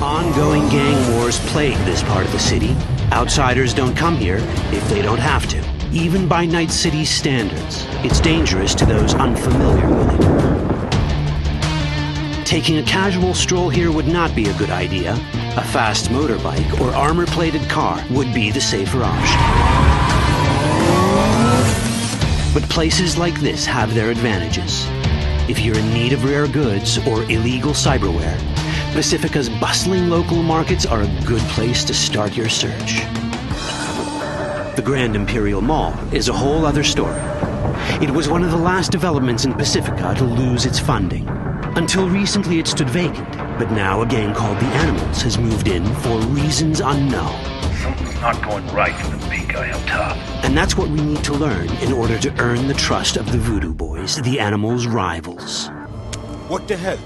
Ongoing gang wars plague this part of the city. Outsiders don't come here if they don't have to. Even by Night City's standards, it's dangerous to those unfamiliar with it. Taking a casual stroll here would not be a good idea. A fast motorbike or armor-plated car would be the safer option. But places like this have their advantages. If you're in need of rare goods or illegal cyberware, Pacifica's bustling local markets are a good place to start your search. The Grand Imperial Mall is a whole other story. It was one of the last developments in Pacifica to lose its funding. Until recently it stood vacant, but now a gang called the Animals has moved in for reasons unknown. Something's not going right for the big guy up top. And that's what we need to learn in order to earn the trust of the Voodoo Boys, the Animals' rivals. What the hell?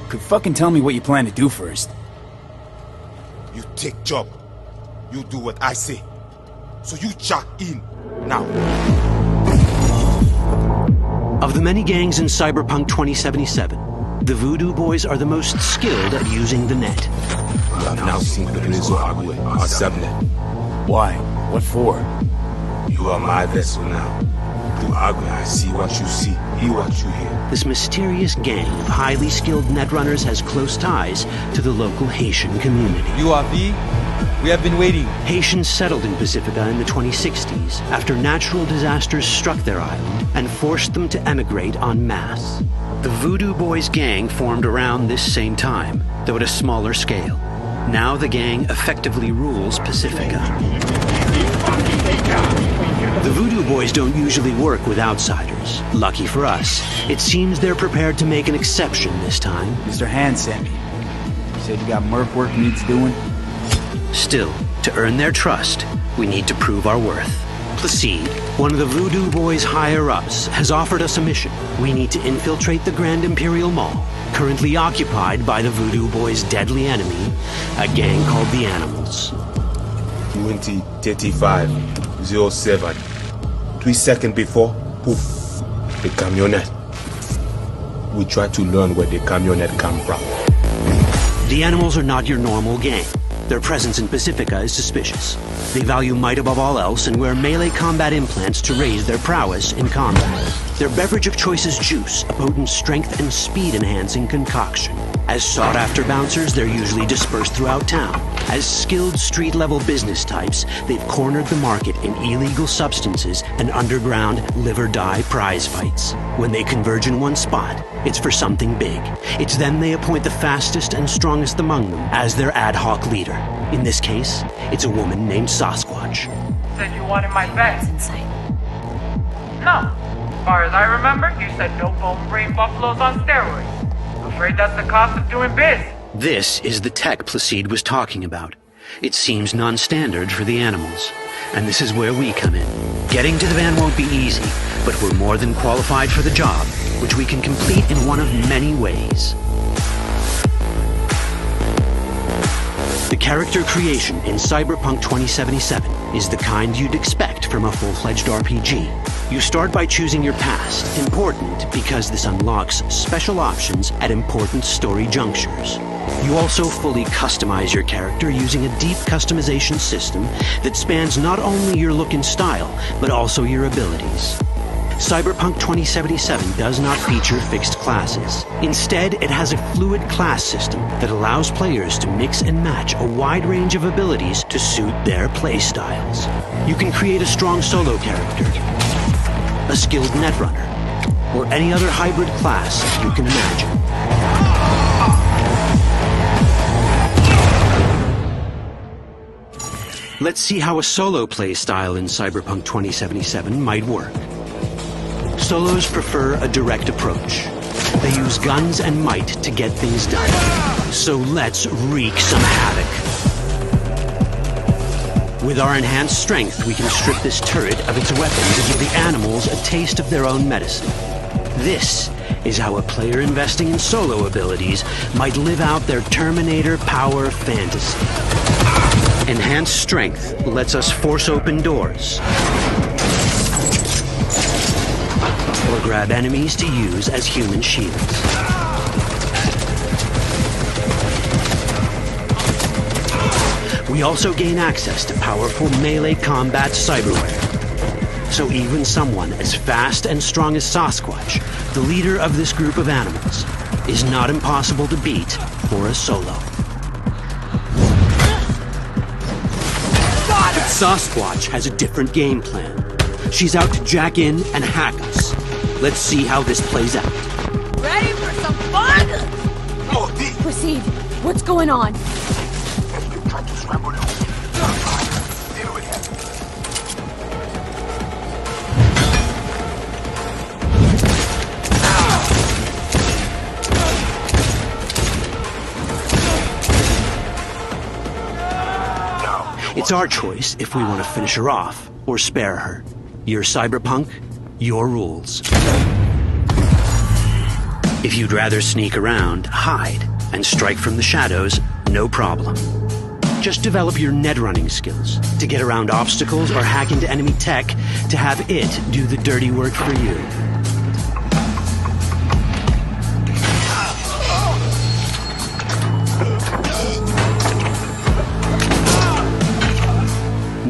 Could fucking tell me what you plan to do first. You take job. You do what I say. So you check in now. Of the many gangs in Cyberpunk 2077, the Voodoo Boys are the most skilled at using the net. You have now seen the Rezo Agwe, our subnet. Why? What for? You are my vessel now. Through Agwe, I see what you see, hear what you hear. This mysterious gang of highly skilled netrunners has close ties to the local Haitian community. UAV, we have been waiting. Haitians settled in Pacifica in the 2060s after natural disasters struck their island and forced them to emigrate en masse. The Voodoo Boys gang formed around this same time, though at a smaller scale. Now the gang effectively rules Pacifica. The Voodoo Boys don't usually work with outsiders. Lucky for us, it seems they're prepared to make an exception this time. Mr. Hand sent me. He said you got merc work needs doing. Still, to earn their trust, we need to prove our worth. Placide, one of the Voodoo Boys' higher-ups, has offered us a mission. We need to infiltrate the Grand Imperial Mall, currently occupied by the Voodoo Boys' deadly enemy, a gang called the Animals. 20:35:07. 3 seconds before, poof, the camionette. We try to learn where the camionette come from. The Animals are not your normal gang. Their presence in Pacifica is suspicious. They value might above all else and wear melee combat implants to raise their prowess in combat. Their beverage of choice is juice, a potent strength and speed-enhancing concoction. As sought-after bouncers, they're usually dispersed throughout town. As skilled street-level business types, they've cornered the market in illegal substances and underground live-or-die prize fights. When they converge in one spot, it's for something big. It's then they appoint the fastest and strongest among them as their ad hoc leader. In this case, it's a woman named Sasquatch. Said you wanted my best. Insane. No. As far as I remember, you said no bone brain buffaloes on steroids. Afraid that's the cost of doing biz. This is the tech Placide was talking about. It seems non-standard for the Animals. And this is where we come in. Getting to the van won't be easy, but we're more than qualified for the job, which we can complete in one of many ways. The character creation in Cyberpunk 2077 is the kind you'd expect from a full-fledged RPG. You start by choosing your past, important because this unlocks special options at important story junctures. You also fully customize your character using a deep customization system that spans not only your look and style, but also your abilities. Cyberpunk 2077 does not feature fixed classes. Instead, it has a fluid class system that allows players to mix and match a wide range of abilities to suit their playstyles. You can create a strong solo character, a skilled netrunner, or any other hybrid class you can imagine. Let's see how a solo playstyle in Cyberpunk 2077 might work. Solos prefer a direct approach. They use guns and might to get things done. So let's wreak some havoc. With our enhanced strength, we can strip this turret of its weapons and give the Animals a taste of their own medicine. This is how a player investing in solo abilities might live out their Terminator power fantasy. Enhanced strength lets us force open doors, or grab enemies to use as human shields. We also gain access to powerful melee combat cyberware. So even someone as fast and strong as Sasquatch, the leader of this group of animals, is not impossible to beat for a solo. But Sasquatch has a different game plan. She's out to jack in and hack us. Let's see how this plays out. Ready for some fun? Proceed. What's going on? It's our choice if we want to finish her off or spare her. You're Cyberpunk, your rules. If you'd rather sneak around, hide, and strike from the shadows, no problem. Just develop your net running skills to get around obstacles or hack into enemy tech to have it do the dirty work for you.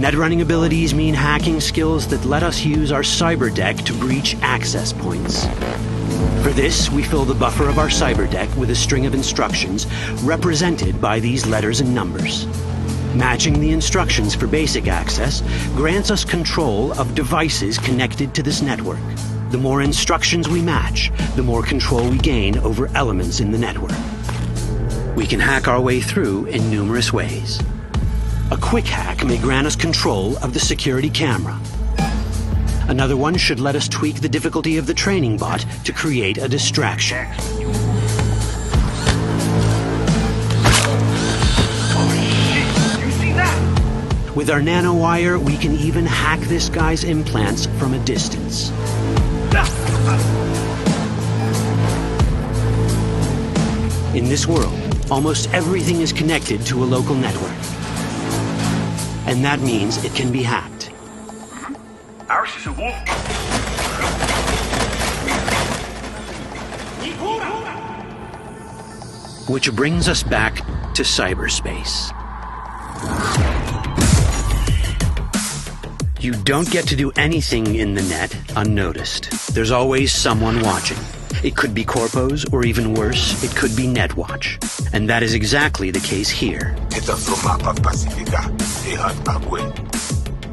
Net running abilities mean hacking skills that let us use our cyber deck to breach access points. For this, we fill the buffer of our cyber deck with a string of instructions represented by these letters and numbers. Matching the instructions for basic access grants us control of devices connected to this network. The more instructions we match, the more control we gain over elements in the network. We can hack our way through in numerous ways. A quick hack may grant us control of the security camera. Another one should let us tweak the difficulty of the training bot to create a distraction. With our nanowire, we can even hack this guy's implants from a distance. In this world, almost everything is connected to a local network. And that means it can be hacked. Which brings us back to cyberspace. You don't get to do anything in the net unnoticed. There's always someone watching. It could be corpos, or even worse, it could be Netwatch. And that is exactly the case here.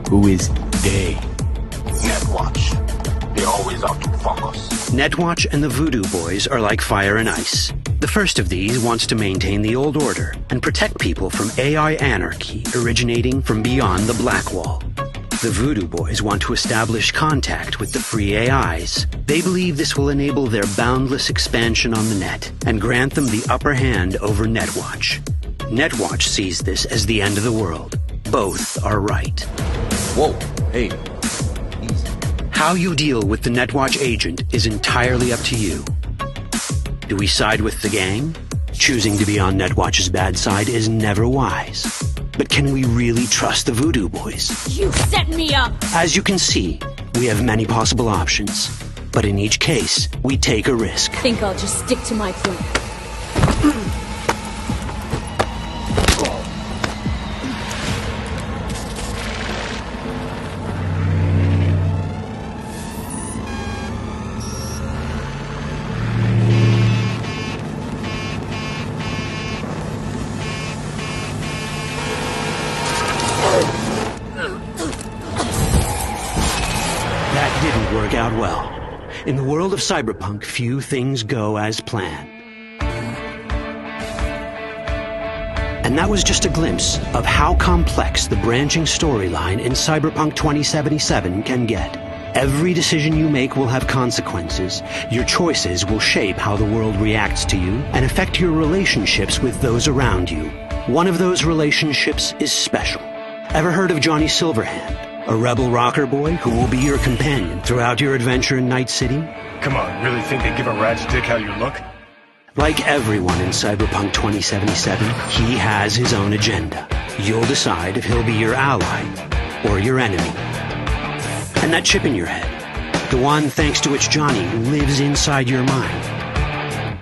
Who is they? Netwatch. They're always out to fuck us. Netwatch and the Voodoo Boys are like fire and ice. The first of these wants to maintain the old order and protect people from AI anarchy originating from beyond the Black Wall. The Voodoo Boys want to establish contact with the free AIs. They believe this will enable their boundless expansion on the net and grant them the upper hand over Netwatch. Netwatch sees this as the end of the world. Both are right. Whoa, hey. How you deal with the Netwatch agent is entirely up to you. Do we side with the gang? Choosing to be on Netwatch's bad side is never wise. But can we really trust the Voodoo Boys? You set me up! As you can see, we have many possible options. But in each case, we take a risk. Think I'll just stick to my plan. Out well. In the world of Cyberpunk, few things go as planned. And that was just a glimpse of how complex the branching storyline in Cyberpunk 2077 can get. Every decision you make will have consequences. Your choices will shape how the world reacts to you and affect your relationships with those around you. One of those relationships is special. Ever heard of Johnny Silverhand? A rebel rocker boy who will be your companion throughout your adventure in Night City? Come on, really think they give a rat's dick how you look? Like everyone in Cyberpunk 2077, he has his own agenda. You'll decide if he'll be your ally or your enemy. And that chip in your head, the one thanks to which Johnny lives inside your mind,